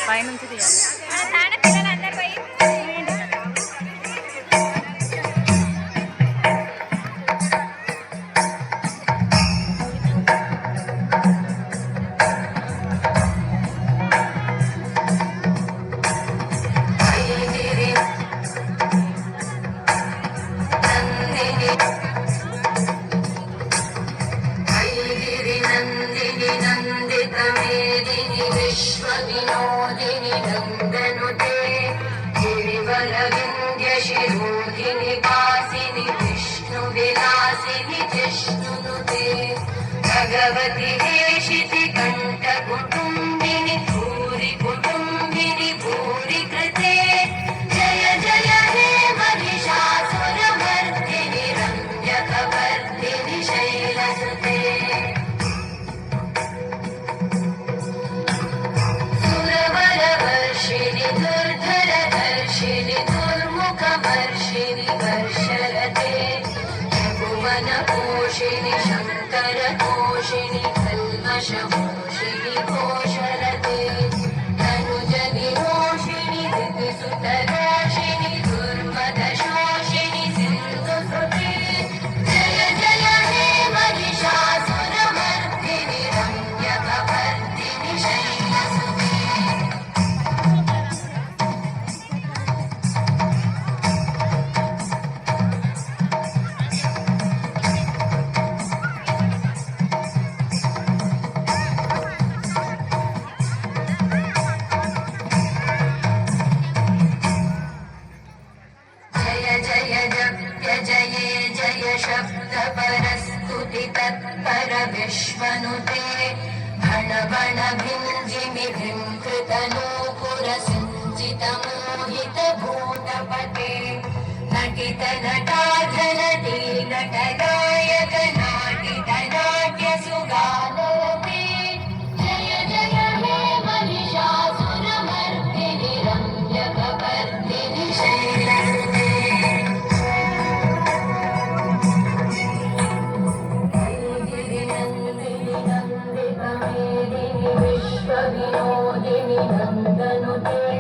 పైనుంచి తీయాలి. विश्वविनोदिनि नन्दनुते गिरिवरविन्द्यशिरोधिनि वासिनि विष्णुविलासिनि जिष्णुनुते भगवति हेशिति कण्ठकुटुम्बिनि भूरि कुटुम्बिनि भूरि कृते जय जय हे महिषासुरमर्दिनि रम्यकवर्दिनि शैलसुते सुरवरवर्षिणि दुर्धरधर्षिणि दुर्मुखवर्षिणि वर्षरते त्रिभुवनपोषिणि शङ्करतोषिणि कल्मषमोषिणि घोषरते तनुजनिरोषिणि ऋतुसुतरोषिणि दुर्मदशोषिणि सिन्धुसुते जय जय हे महिषासुरमर्दिनि रम्यकवर्दिनि शैलसुते जय जय जप्य जये जय शब्द परस्तुति तत्पर विश्वनुते भण भण भिञ्जिमि भृङ्कृतनूपुर सिञ्चित मोहित भूतपते नटित नटाधनटी नटनायक नाटित नाट्य सुगानरते जय जय हे महिषासुरमर्दिनि रम्यकवर्दिनि शैलसुते विश्वविनोदिनि नन्दनुते